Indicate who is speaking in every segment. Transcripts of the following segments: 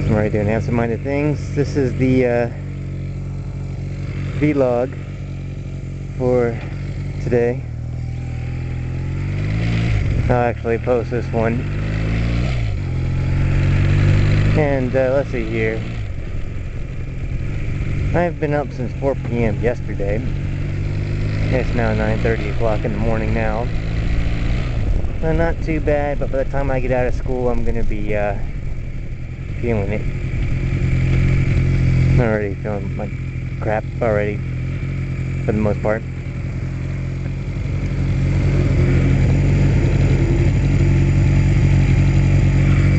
Speaker 1: Guess I'm already doing absent-minded things. This is the vlog for today. I'll actually post this one. And let's see here. I've been up since 4 p.m. yesterday. It's now 9:30 o'clock in the morning now. Well, not too bad, but by the time I get out of school, I'm gonna be feeling it. I'm already feeling like crap already, for the most part.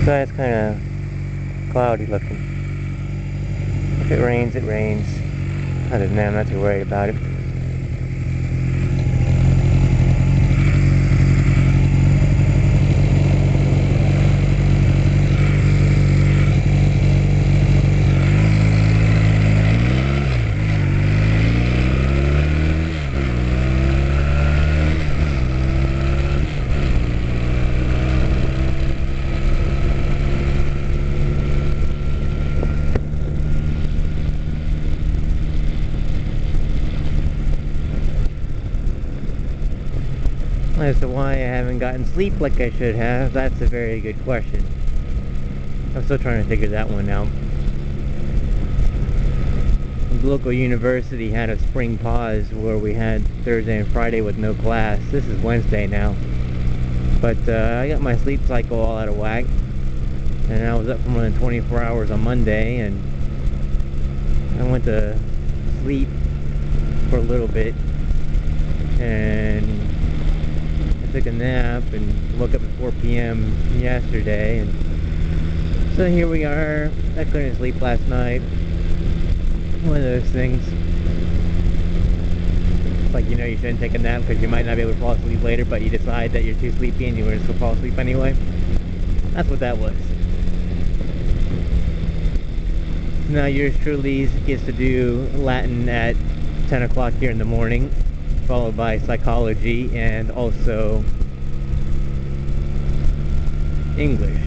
Speaker 1: So it's kind of cloudy looking. If it rains, it rains. Other than that, I'm not too worried about it. As to why I haven't gotten sleep like I should have, that's a very good question. I'm still trying to figure that one out. The local university had a spring pause where we had Thursday and Friday with no class. This is Wednesday now. But I got my sleep cycle all out of whack. And I was up for more than 24 hours on Monday, and I went to sleep for a little bit. And took a nap and woke up at 4 p.m. yesterday, and so here we are. I couldn't sleep last night. One of those things. It's like, you know, you shouldn't take a nap because you might not be able to fall asleep later, but you decide that you're too sleepy and you want to still fall asleep anyway. That's what that was. Now yours truly gets to do Latin at 10 o'clock here in the morning, followed by psychology and also English.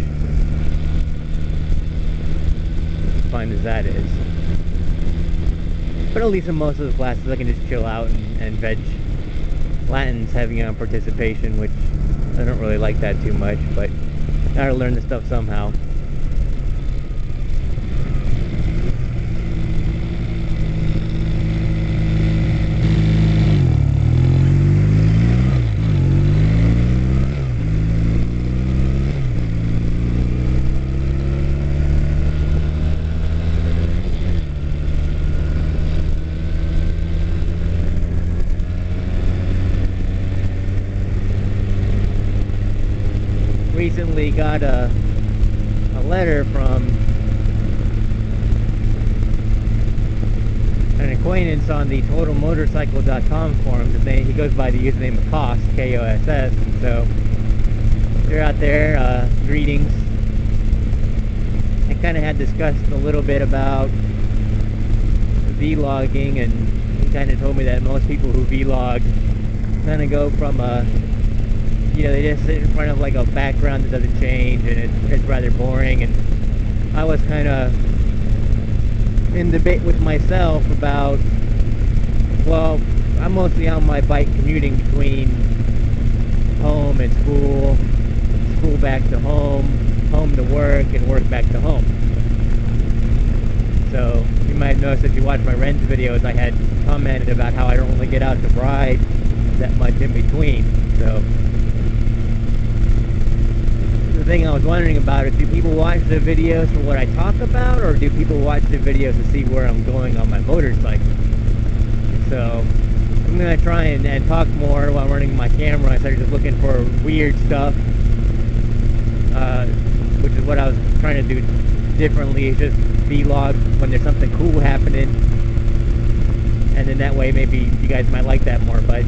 Speaker 1: As fine as that is. But at least in most of the classes I can just chill out and veg. Latin's heavy on participation, which I don't really like that too much, but I gotta learn the stuff somehow. Recently got a letter from an acquaintance on the totalmotorcycle.com forums. His name, he goes by the username of Koss, K-O-S-S, and so they're out there, greetings. I kind of had discussed a little bit about vlogging, and he kind of told me that most people who vlog kind of go from a, you know, they just sit in front of like a background that doesn't change, and it's rather boring. And I was kind of in debate with myself about, well, I'm mostly on my bike commuting between home and school, school back to home, home to work, and work back to home. So you might notice if you watch my rent videos, I had commented about how I don't really get out to ride that much in between. So the thing I was wondering about is, do people watch the videos for what I talk about, or do people watch the videos to see where I'm going on my motorcycle? So I'm going to try and talk more while I'm running my camera. I started just looking for weird stuff, which is what I was trying to do differently, is just vlog when there's something cool happening, and then that way maybe you guys might like that more, but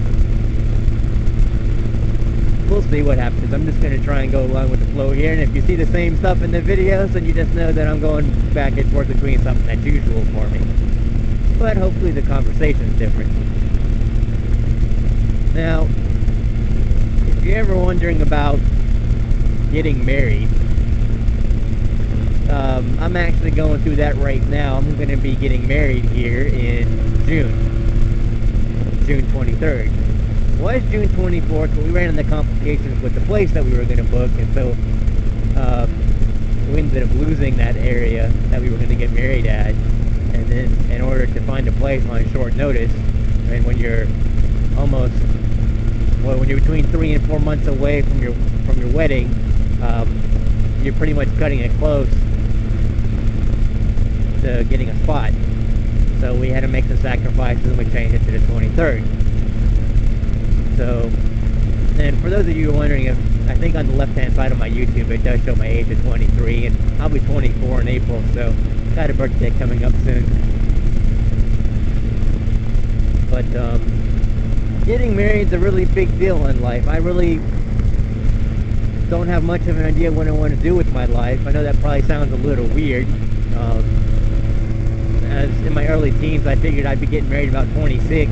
Speaker 1: we'll see what happens. I'm just going to try and go along with the flow here, and if you see the same stuff in the videos, then you just know that I'm going back and forth between something that's usual for me. But hopefully the conversation's different. Now, if you're ever wondering about getting married, I'm actually going through that right now. I'm going to be getting married here in June 23rd. It was June 24th, but we ran into complications with the place that we were going to book, and so we ended up losing that area that we were going to get married at. And then in order to find a place on short notice, and when you're almost, well, when you're between 3 and 4 months away from your wedding, you're pretty much cutting it close to getting a spot. So we had to make some sacrifices, and we changed it to the 23rd. So, and for those of you who are wondering, if I think on the left-hand side of my YouTube, it does show my age of 23, and I'll be 24 in April, so got a birthday coming up soon. But getting married is a really big deal in life. I really don't have much of an idea what I want to do with my life. I know that probably sounds a little weird. As in my early teens, I figured I'd be getting married about 26,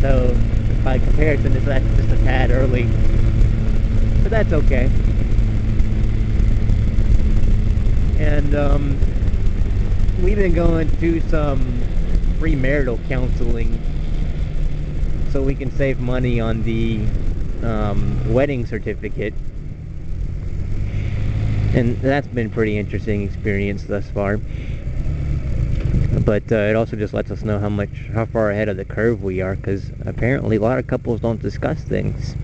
Speaker 1: so by comparison, that's just a tad early. But that's okay. And we've been going to some premarital counseling so we can save money on the wedding certificate. And that's been a pretty interesting experience thus far. But it also just lets us know how far ahead of the curve we are, because apparently a lot of couples don't discuss things.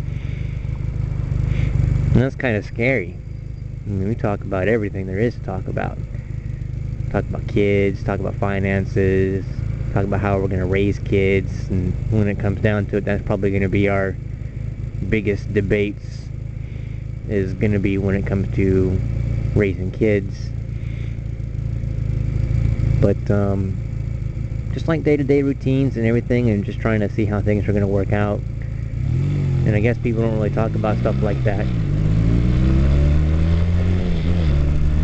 Speaker 1: And that's kind of scary. I mean, we talk about everything there is to talk about. Talk about kids, talk about finances, talk about how we're going to raise kids, and when it comes down to it, that's probably going to be our biggest debates, is going to be when it comes to raising kids. But just like day-to-day routines and everything, and just trying to see how things are going to work out. And I guess people don't really talk about stuff like that.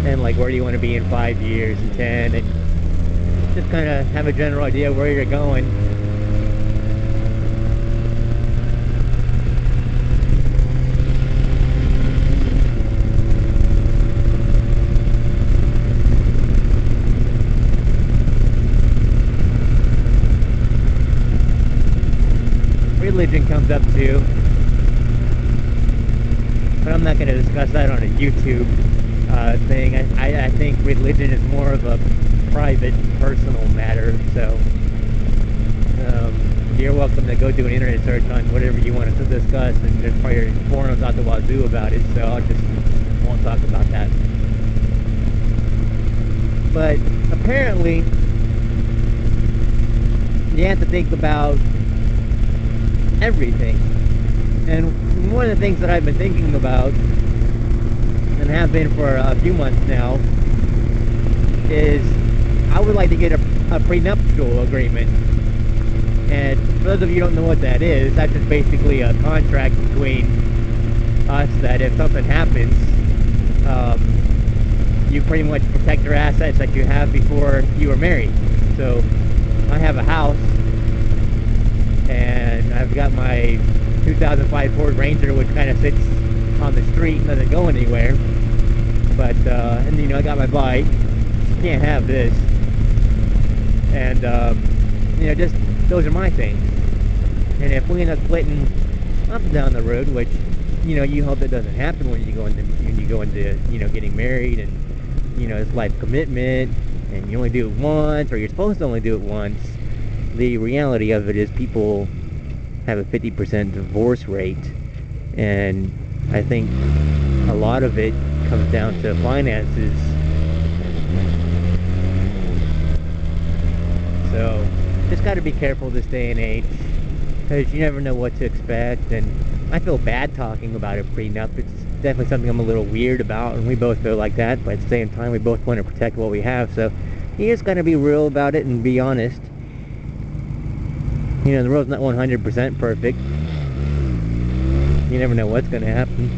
Speaker 1: And like, where do you want to be in 5 years and 10, and just kind of have a general idea of where you're going. Religion comes up too, but I'm not going to discuss that on a YouTube thing. I think religion is more of a private, personal matter, so you're welcome to go do an internet search on whatever you want to discuss, and there's probably forums out the wazoo about it, so I just won't talk about that. But apparently you have to think about everything. And one of the things that I've been thinking about, and have been for a few months now, is I would like to get a prenuptial agreement. And for those of you who don't know what that is, that's just basically a contract between us that if something happens, you pretty much protect your assets that you have before you were married. So I have a house, and I've got my 2005 Ford Ranger, which kind of sits on the street and doesn't go anywhere. But and you know, I got my bike. Can't have this. And you know, just those are my things. And if we end up splitting up and down the road, which, you know, you hope that doesn't happen when you go into you know, getting married, and you know, it's life commitment, and you only do it once, or you're supposed to only do it once. The reality of it is people have a 50% divorce rate, and I think a lot of it comes down to finances. So just got to be careful this day and age, because you never know what to expect. And I feel bad talking about a prenup. It's definitely something I'm a little weird about, and we both feel like that, but at the same time we both want to protect what we have. So you just got to be real about it and be honest. You know, the world's not 100% perfect. You never know what's going to happen.